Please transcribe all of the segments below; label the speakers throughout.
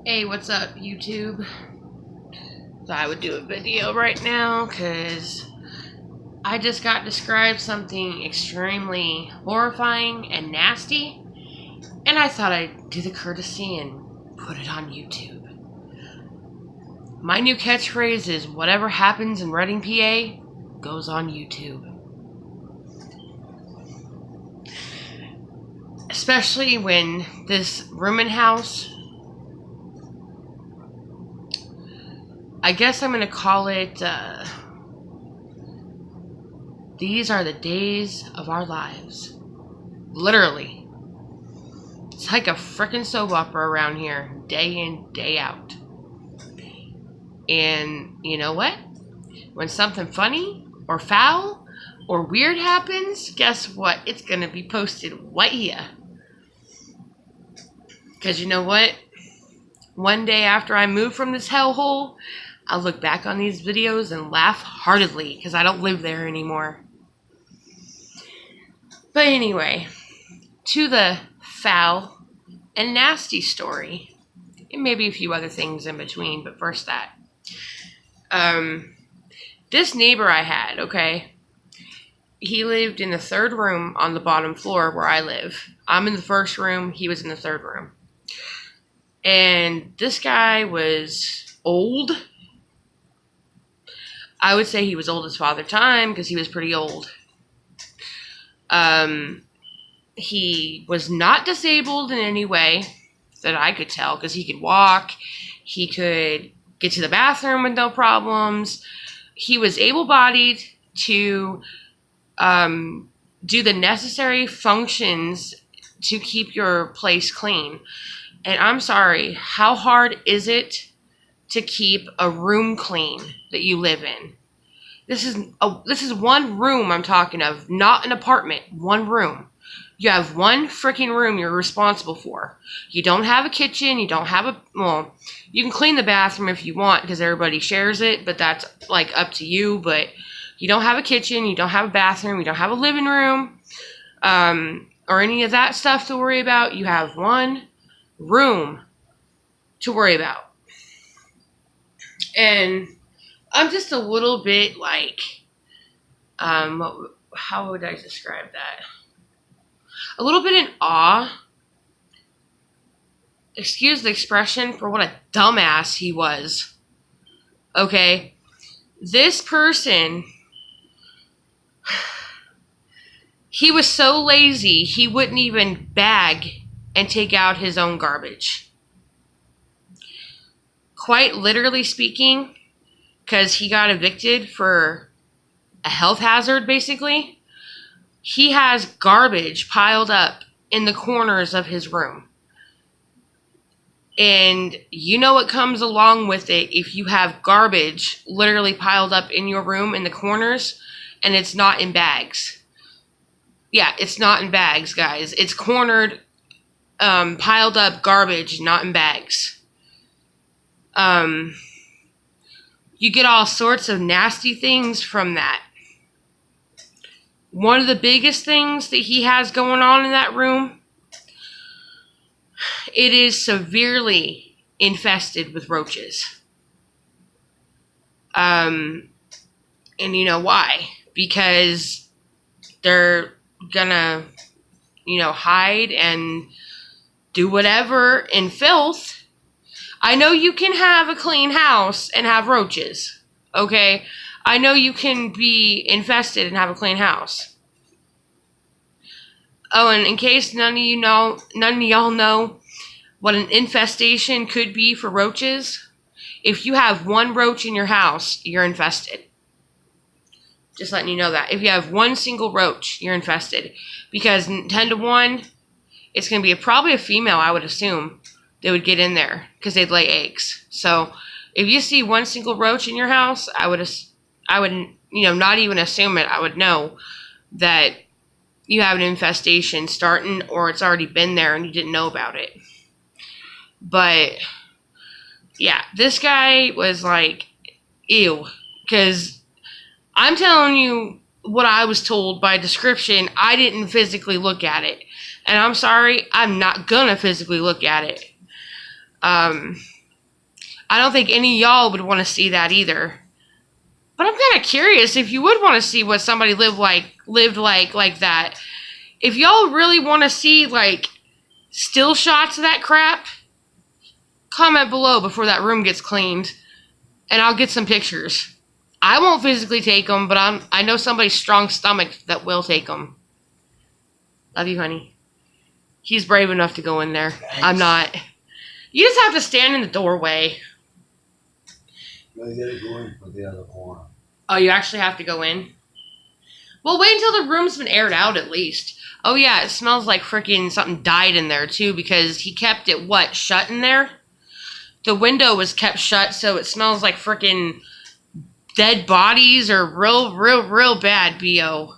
Speaker 1: Hey, what's up, YouTube? So I would do a video right now because I just got described something extremely horrifying and nasty, and I thought I'd do the courtesy and put it on YouTube. My new catchphrase is whatever happens in Reading, PA goes on YouTube. Especially when this rooming house, I guess I'm going to call it, these are the days of our lives. Literally. It's like a frickin' soap opera around here, day in, day out. And you know what? When something funny, or foul, or weird happens, guess what? It's going to be posted right here. Because you know what? One day after I move from this hellhole, I'll look back on these videos and laugh heartedly because I don't live there anymore. But anyway, to the foul and nasty story. And maybe a few other things in between, but first that. This neighbor I had, okay, he lived in the third room on the bottom floor where I live. I'm in the first room, he was in the third room. And this guy was old. I would say he was old as Father Time because he was pretty old. He was not disabled in any way that I could tell because he could walk. He could get to the bathroom with no problems. He was able-bodied to do the necessary functions to keep your place clean. And I'm sorry, how hard is it to keep a room clean that you live in? This is one room I'm talking of, not an apartment, one room. You have one freaking room you're responsible for. You don't have a kitchen, you don't have well, you can clean the bathroom if you want because everybody shares it, but that's like up to you. But you don't have a kitchen, you don't have a bathroom, you don't have a living room, or any of that stuff to worry about. You have one room to worry about. And I'm just a little bit like, how would I describe that? A little bit in awe, excuse the expression, for what a dumbass he was. Okay? This person, he was so lazy, he wouldn't even bag and take out his own garbage. Quite literally speaking, because he got evicted for a health hazard, basically. He has garbage piled up in the corners of his room. And you know what comes along with it if you have garbage literally piled up in your room in the corners and it's not in bags. Yeah, it's not in bags, guys. It's cornered, piled up garbage, not in bags. You get all sorts of nasty things from that. One of the biggest things that he has going on in that room, it is severely infested with roaches. And you know why? Because they're gonna, hide and do whatever in filth. I know you can have a clean house and have roaches, okay? I know you can be infested and have a clean house. Oh, and in case none of y'all know what an infestation could be for roaches, if you have one roach in your house, you're infested. Just letting you know that. If you have one single roach, you're infested. Because 10 to 1, it's going to be probably a female, I would assume. They would get in there because they'd lay eggs. So if you see one single roach in your house, I would not even assume it. I would know that you have an infestation starting, or it's already been there and you didn't know about it. But yeah, this guy was like, ew. Because I'm telling you what I was told by description. I didn't physically look at it. And I'm sorry, I'm not gonna physically look at it. I don't think any of y'all would want to see that either. But I'm kind of curious if you would want to see what somebody lived like that. If y'all really want to see, like, still shots of that crap, comment below before that room gets cleaned, and I'll get some pictures. I won't physically take them, but I know somebody's strong stomach that will take them. Love you, honey. He's brave enough to go in there.
Speaker 2: Thanks.
Speaker 1: I'm not. You just have to stand in the doorway.
Speaker 2: No, you gotta go in for the other corner.
Speaker 1: Oh, you actually have to go in? Well, wait until the room's been aired out at least. Oh, yeah, it smells like freaking something died in there, too, because he kept it, shut in there? The window was kept shut, so it smells like freaking dead bodies or real bad BO.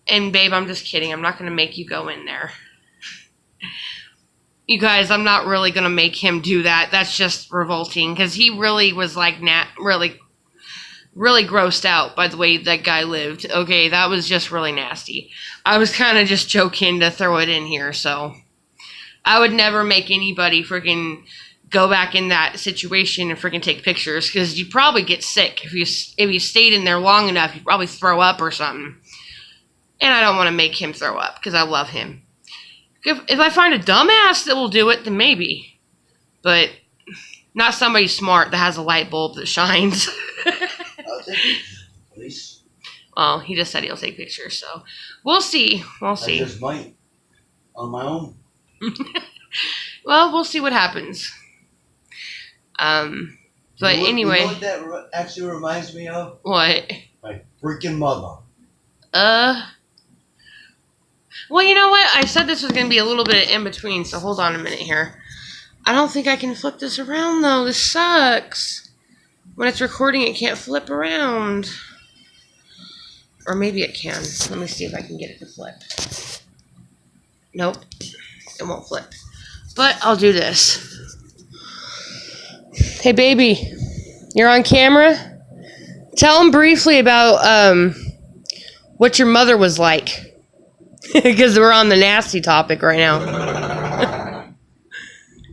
Speaker 1: And, babe, I'm just kidding. I'm not going to make you go in there. You guys, I'm not really going to make him do that. That's just revolting, because he really was, like, really grossed out by the way that guy lived. Okay, that was just really nasty. I was kind of just joking to throw it in here, so I would never make anybody freaking go back in that situation and freaking take pictures, because you'd probably get sick if you stayed in there long enough. You'd probably throw up or something, and I don't want to make him throw up because I love him. If I find a dumbass that will do it, then maybe, but not somebody smart that has a light bulb that shines.
Speaker 2: I'll take pictures, please.
Speaker 1: Well, he just said he'll take pictures, so we'll see. We'll see.
Speaker 2: I just might. On my own.
Speaker 1: Well, we'll see what happens. But anyway.
Speaker 2: You know what that actually reminds me of?
Speaker 1: What?
Speaker 2: My freaking mother.
Speaker 1: Well, you know what? I said this was going to be a little bit in between, so hold on a minute here. I don't think I can flip this around, though. This sucks. When it's recording, it can't flip around. Or maybe it can. Let me see if I can get it to flip. Nope. It won't flip. But I'll do this. Hey, baby. You're on camera? Tell them briefly about what your mother was like. Because we're on the nasty topic right now.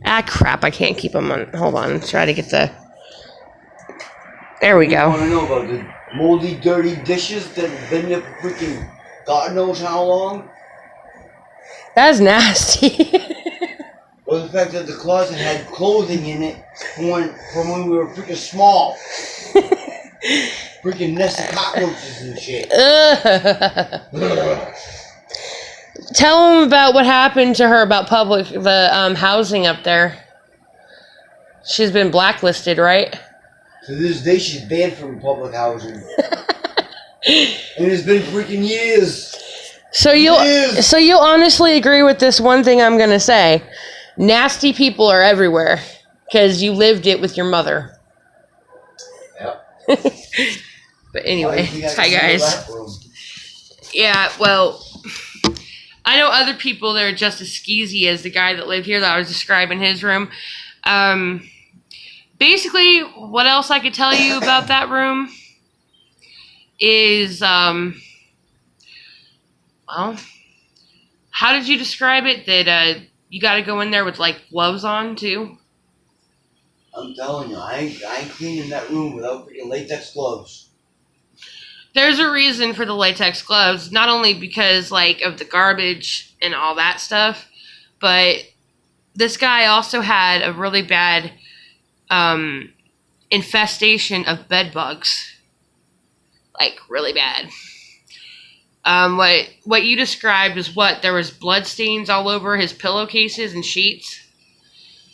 Speaker 1: Ah, crap. I can't keep them on. Hold on. Try to get the... There we
Speaker 2: You
Speaker 1: go.
Speaker 2: want to know about the moldy, dirty dishes that have been there for freaking God knows how long?
Speaker 1: That's nasty.
Speaker 2: Or the fact that the closet had clothing in it from when we were freaking small. Freaking nest of cockroaches and shit.
Speaker 1: Tell them about what happened to her about the housing up there. She's been blacklisted, right?
Speaker 2: To this day, she's banned from public housing. And it's been freaking years.
Speaker 1: So you'll honestly agree with this one thing I'm gonna say. Nasty people are everywhere. Because you lived it with your mother.
Speaker 2: Yep.
Speaker 1: But anyway, hi guys. Yeah, well, I know other people that are just as skeezy as the guy that lived here that I was describing his room. Basically, what else I could tell you about that room is, well, how did you describe it? That you got to go in there with, like, gloves on, too?
Speaker 2: I'm telling you, I ain't cleaning that room without freaking latex gloves.
Speaker 1: There's a reason for the latex gloves, not only because, like, of the garbage and all that stuff, but this guy also had a really bad infestation of bed bugs. Like, really bad. What you described is what? There was blood stains all over his pillowcases and sheets?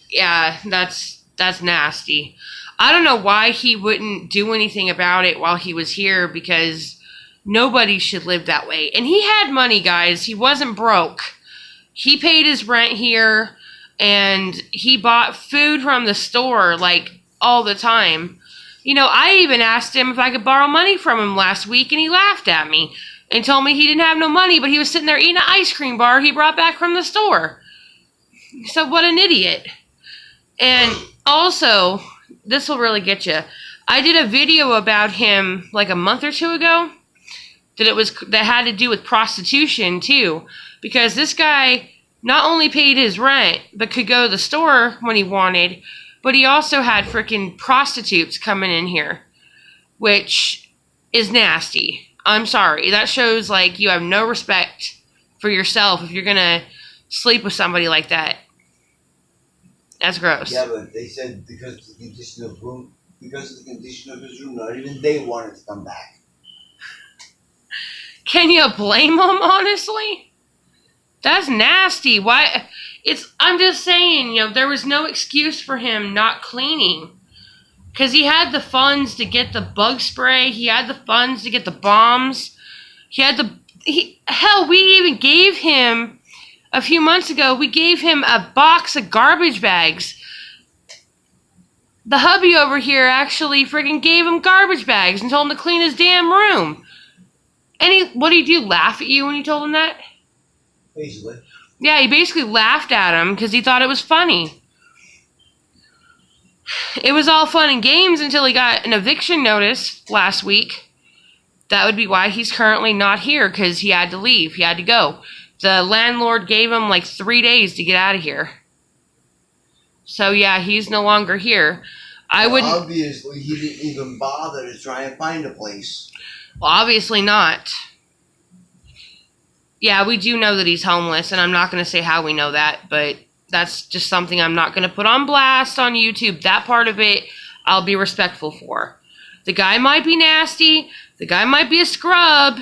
Speaker 1: Yeah, that's nasty. I don't know why he wouldn't do anything about it while he was here, because nobody should live that way. And he had money, guys. He wasn't broke. He paid his rent here, and he bought food from the store, like, all the time. You know, I even asked him if I could borrow money from him last week, and he laughed at me and told me he didn't have no money, but he was sitting there eating an ice cream bar he brought back from the store. So what an idiot. And also, this will really get you. I did a video about him like a month or two ago that had to do with prostitution too, because this guy not only paid his rent, but could go to the store when he wanted, but he also had freaking prostitutes coming in here, which is nasty. I'm sorry. That shows like you have no respect for yourself if you're gonna sleep with somebody like that. That's gross.
Speaker 2: Yeah, but they said because of the condition of his room, not even they wanted to come back.
Speaker 1: Can you blame him, honestly? That's nasty. Why? I'm just saying, there was no excuse for him not cleaning. Because he had the funds to get the bug spray. He had the funds to get the bombs. Hell, we even gave him, a few months ago, we gave him a box of garbage bags. The hubby over here actually friggin' gave him garbage bags and told him to clean his damn room. And what did he do? Laugh at you when you told him that?
Speaker 2: Basically.
Speaker 1: Yeah, he basically laughed at him because he thought it was funny. It was all fun and games until he got an eviction notice last week. That would be why he's currently not here, because he had to leave. He had to go. The landlord gave him like 3 days to get out of here. So yeah, he's no longer here.
Speaker 2: Obviously, he didn't even bother to try and find a place.
Speaker 1: Well, obviously not. Yeah, we do know that he's homeless, and I'm not going to say how we know that, but that's just something I'm not going to put on blast on YouTube. That part of it, I'll be respectful for. The guy might be nasty. The guy might be a scrub,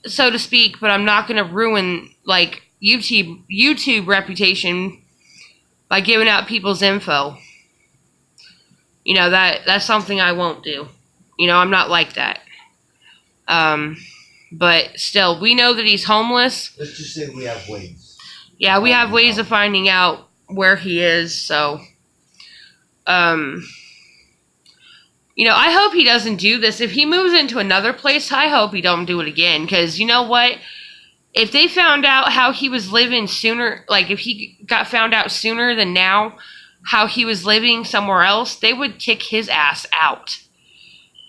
Speaker 1: so to speak, but I'm not going to ruin, like, YouTube reputation by giving out people's info. That's something I won't do. I'm not like that. But still, we know that he's homeless.
Speaker 2: Let's just say we have ways.
Speaker 1: Yeah, we have ways of finding out where he is, so. I hope he doesn't do this. If he moves into another place, I hope he don't do it again. Because, you know what? If they found out how he was living sooner, like if he got found out sooner than now, how he was living somewhere else, they would kick his ass out.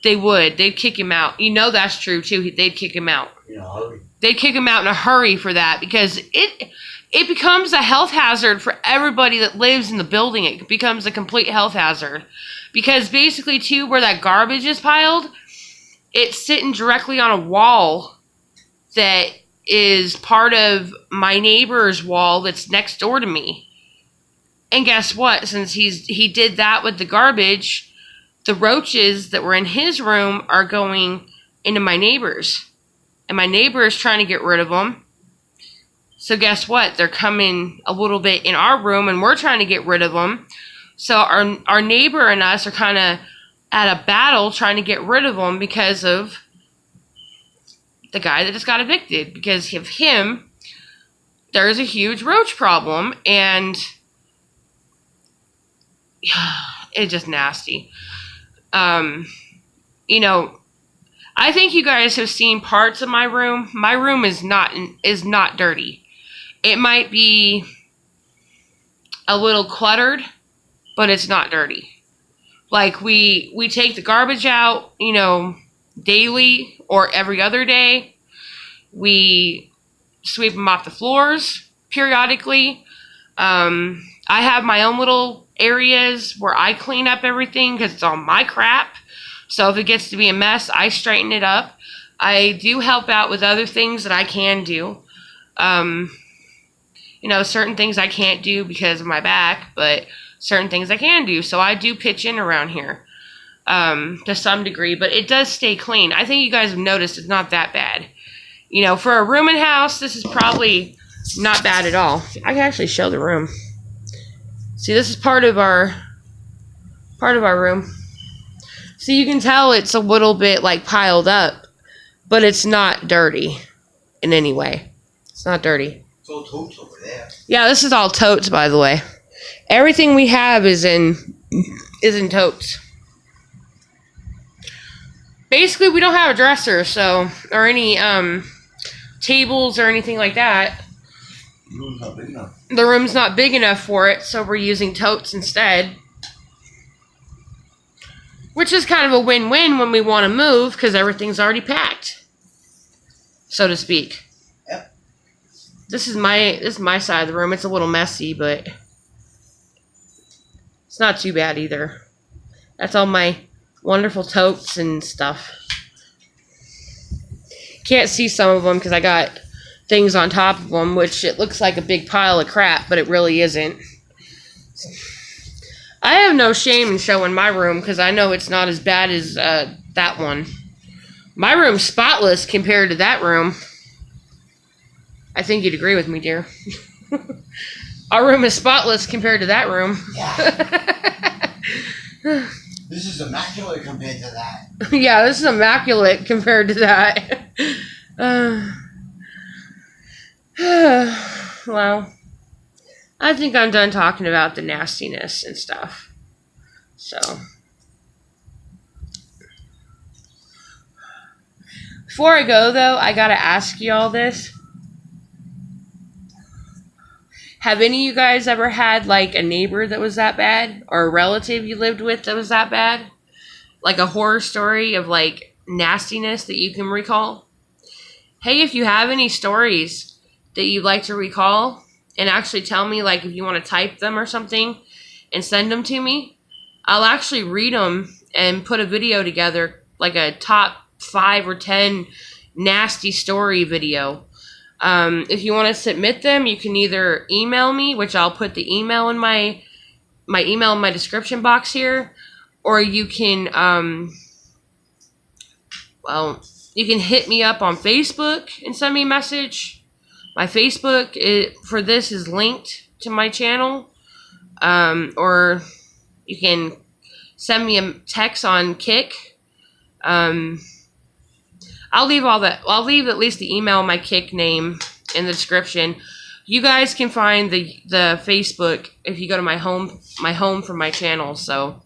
Speaker 1: They would. They'd kick him out. That's true, too. They'd kick him out.
Speaker 2: In a hurry.
Speaker 1: They'd kick him out in a hurry for that, because it becomes a health hazard for everybody that lives in the building. It becomes a complete health hazard. Because basically, too, where that garbage is piled, it's sitting directly on a wall that is part of my neighbor's wall that's next door to me. And guess what? Since he did that with the garbage, the roaches that were in his room are going into my neighbor's. And my neighbor is trying to get rid of them. So guess what? They're coming a little bit in our room, and we're trying to get rid of them. So our neighbor and us are kind of at a battle trying to get rid of them because of the guy that just got evicted. Because of him, there's a huge roach problem, and it's just nasty. I think you guys have seen parts of my room. My room is not dirty. It might be a little cluttered, but it's not dirty. Like we take the garbage out, daily or every other day. We sweep them off the floors periodically. I have my own little areas where I clean up everything because it's all my crap. So if it gets to be a mess, I straighten it up. I do help out with other things that I can do. Certain things I can't do because of my back, but certain things I can do. So I do pitch in around here to some degree, but it does stay clean. I think you guys have noticed it's not that bad. For a rooming house, this is probably not bad at all. I can actually show the room. See, this is part of our room. So you can tell it's a little bit like piled up, but it's not dirty in any way. It's not dirty.
Speaker 2: It's all totes over there.
Speaker 1: Yeah, this is all totes, by the way. Everything we have is in totes. Basically, we don't have a dresser, or any tables or anything like that.
Speaker 2: The room's not big enough.
Speaker 1: The room's not big enough for it, so we're using totes instead. Which is kind of a win-win when we want to move, because everything's already packed, so to speak.
Speaker 2: Yep.
Speaker 1: This is my side of the room. It's a little messy, but it's not too bad either. That's all my wonderful totes and stuff. Can't see some of them because I got things on top of them, which it looks like a big pile of crap, but it really isn't. I have no shame in showing my room because I know it's not as bad as that one. My room's spotless compared to that room. I think you'd agree with me, dear. Our room is spotless compared to that room.
Speaker 2: Yeah. This is immaculate compared to that.
Speaker 1: Yeah, this is immaculate compared to that. Well, I think I'm done talking about the nastiness and stuff. So, before I go, though, I gotta ask you all this. Have any of you guys ever had, like, a neighbor that was that bad? Or a relative you lived with that was that bad? Like a horror story of, like, nastiness that you can recall? Hey, if you have any stories that you'd like to recall, and actually tell me, like, if you want to type them or something and send them to me, I'll actually read them and put a video together, like a top 5 or 10 nasty story video. If you want to submit them, you can either email me, which I'll put the email in my email in my description box here, or you can, you can hit me up on Facebook and send me a message. My Facebook for this is linked to my channel, or you can send me a text on Kick. I'll leave all that. I'll leave at least the email, my Kick name in the description. You guys can find the Facebook if you go to my home from my channel. So,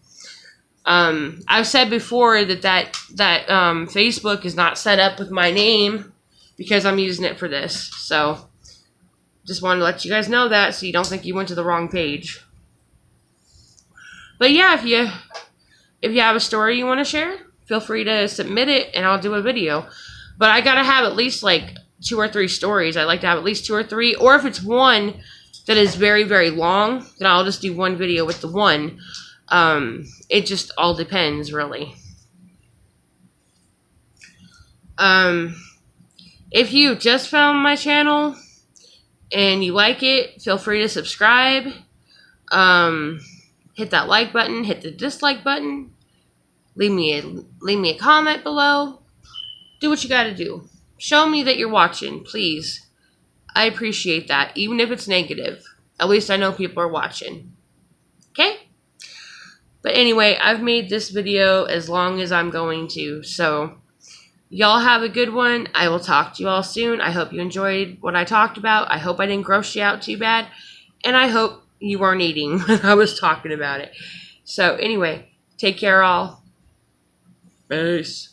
Speaker 1: I've said before that Facebook is not set up with my name because I'm using it for this. So, just wanted to let you guys know that so you don't think you went to the wrong page. But yeah, if you have a story you want to share, feel free to submit it and I'll do a video. But I gotta have at least like 2 or 3 stories. I like to have at least 2 or 3. Or if it's one that is very, very long, then I'll just do one video with the one. It just all depends, really. If you just found my channel and you like it, feel free to subscribe. Hit that like button, hit the dislike button. Leave me a comment below. Do what you gotta do. Show me that you're watching, please. I appreciate that, even if it's negative. At least I know people are watching. Okay? But anyway, I've made this video as long as I'm going to. So, y'all have a good one. I will talk to you all soon. I hope you enjoyed what I talked about. I hope I didn't gross you out too bad. And I hope you weren't eating when I was talking about it. So, anyway, take care all. Peace.